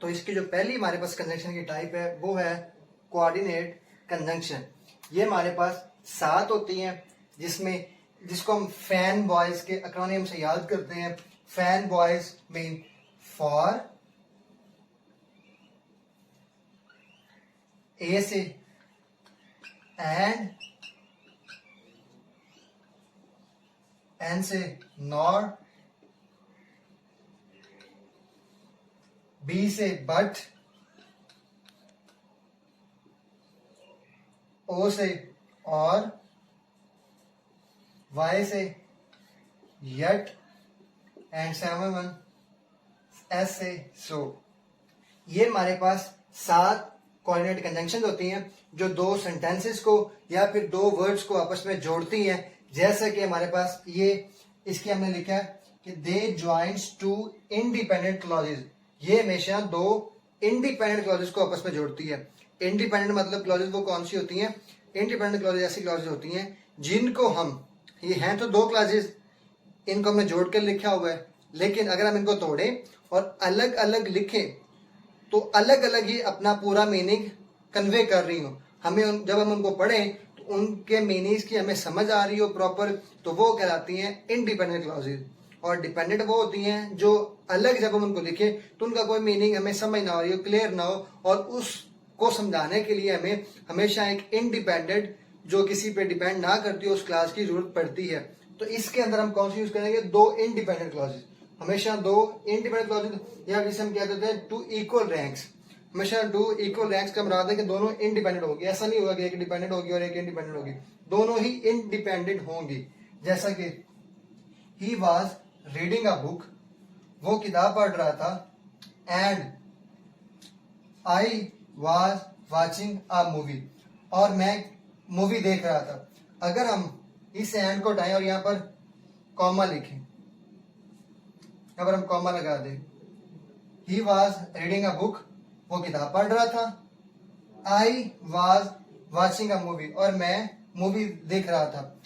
तो इसकी जो पहली हमारे पास कंजंक्शन की टाइप है वो है कोऑर्डिनेट कंजंक्शन। ये हमारे पास 7 होती हैं, जिसको हम फैन बॉयज के एक्रोनियम से याद करते हैं। फैन बॉयज मीन फॉर, ए से एंड, एन से नॉर, बी से बट, ओ से और, वाई से यट, एंड 7 वन एस से सो। ये हमारे पास 7 कोऑर्डिनेट कंजंक्शन होती हैं जो दो सेंटेंसेस को या फिर दो वर्ड्स को आपस में जोड़ती हैं। जैसे कि हमारे पास ये इसकी हमने लिखा है कि दे ज्वाइंस टू इंडिपेंडेंट क्लॉजेज। ये हमेशा दो इंडिपेंडेंट क्लॉजेज को आपस में जोड़ती है। इंडिपेंडेंट मतलब क्लॉजेज वो कौन सी होती हैं? इंडिपेंडेंट क्लॉजेज ऐसी क्लॉजेज होती हैं जिनको हम, ये हैं तो दो क्लॉजेज, इनको हमने जोड़ कर लिखा हुआ है, लेकिन अगर हम इनको तोड़ें और अलग अलग लिखें तो अलग अलग ही अपना पूरा मीनिंग कन्वे कर रही हो। हमें जब हम उनको पढ़ें तो उनके मीनिंग्स की हमें समझ आ रही हो प्रॉपर, तो वो कहलाती हैं इंडिपेंडेंट क्लॉजेज। और डिपेंडेंट वो होती हैं जो अलग जब हम उनको लिखें तो उनका कोई मीनिंग हमें समझ ना हो रही हो, क्लियर ना हो, और उसको समझाने के लिए हमें हमेशा एक इंडिपेंडेंट जो किसी पे डिपेंड ना करती हो उस क्लास की जरूरत पड़ती है। तो इसके अंदर हम कौन सी यूज करेंगे? दो इंडिपेंडेंट क्लॉजेज। हमेशा दो इंडिपेंडेंट क्लॉजेज, या जिसे हम क्या कहते हैं टू इक्वल रैंक्स। हमेशा टू इक्वल रैंक्स का मुराद है कि दोनों इंडिपेंडेंट होगी। ऐसा नहीं होगा कि एक डिपेंडेंट होगी और एक इंडिपेंडेंट होगी, दोनों ही इंडिपेंडेंट होंगी। जैसा कि he was reading a book, वो किताब पढ़ रहा था, and I was watching a movie, और मैं मूवी देख रहा था। अगर हम इस एंड को हटाएं और यहाँ पर कॉमा लिखें, यहाँ पर हम कॉमा लगा दें, he was reading a book, वो किताब पढ़ रहा था, I was watching a movie, और मैं मूवी देख रहा था।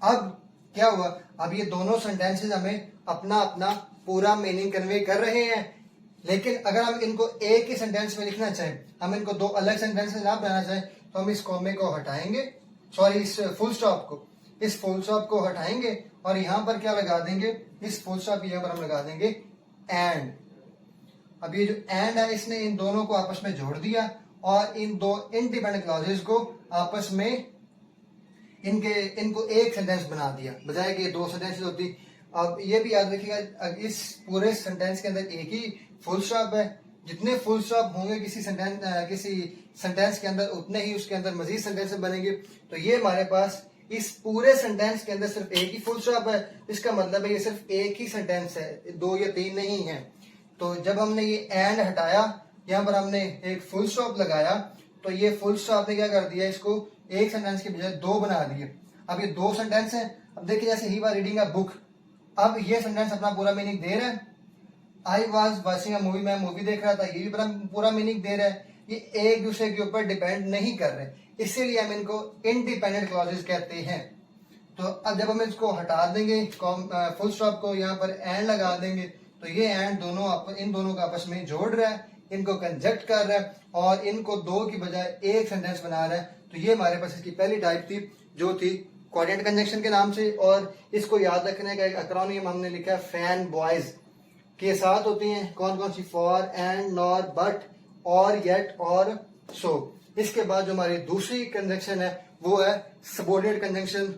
अब क्या हुआ? अब ये दोनों सेंटेंसेस हमें अपना अपना पूरा मीनिंग कन्वे कर रहे हैं, लेकिन अगर हम इनको एक ही सेंटेंस में लिखना चाहें, हम इनको दो अलग सेंटेंसेस ना बनाना चाहें, तो हम इस कॉमे को हटाएंगे, सॉरी इस फुल स्टॉप को, इस फुल स्टॉप को हटाएंगे और यहां पर क्या लगा देंगे? इस फुल स्टॉप की जगह पर हम लगा देंगे एंड। अब ये जो एंड है इसने इन दोनों को आपस में जोड़ दिया और इन दो इंडिपेंडेंट क्लॉजेस को आपस में इनको एक सेंटेंस बना दिया, बजाय कि दो सेंटेंसेस होती। अब ये भी याद रखिएगा, इस पूरे सेंटेंस के अंदर एक ही फुल स्टॉप है। जितने फुल स्टॉप होंगे किसी सेंटेंस के अंदर, उतने ही उसके अंदर मजीद सेंटेंस बनेंगे। तो ये हमारे पास इस पूरे सेंटेंस के अंदर सिर्फ एक ही फुल स्टॉप है। इसका मतलब है ये सिर्फ एक ही सेंटेंस है, दो या तीन नहीं है। तो जब हमने ये एंड हटाया, यहाँ पर हमने एक फुल स्टॉप लगाया, तो ये फुल स्टॉप ने क्या कर दिया? इसको एक सेंटेंस के बजाय दो बना दिए। अब ये दो सेंटेंस हैं। अब देखिए जैसे he was reading a book, अब ये सेंटेंस अपना पूरा मीनिंग दे रहा है। I was watching a movie, मैं मूवी देख रहा था, ये भी पूरा मीनिंग दे रहा है। ये एक दूसरे के ऊपर डिपेंड नहीं कर रहे, इसीलिए हम इनको इंडिपेंडेंट क्लॉजेस कहते हैं। तो अब जब हम इसको हटा देंगे फुल स्टॉप को, यहाँ पर एंड लगा देंगे, तो ये एंड इन दोनों को आपस में जोड़ रहा है, इनको कंजक्ट कर रहा है और इनको दो की बजाय एक सेंटेंस बना रहा है। तो ये हमारे पास इसकी पहली टाइप थी, जो थी कोऑर्डिनेट कंजंक्शन के नाम से। और इसको याद रखने का एक एक्रोनियम हमने लिखा है फैन बॉयज के साथ होती हैं। कौन कौन सी? फॉर, एंड, नॉर, बट, और, येट और सो। इसके बाद जो हमारी दूसरी कंजंक्शन है वो है सबऑर्डिनेट कंजंक्शन।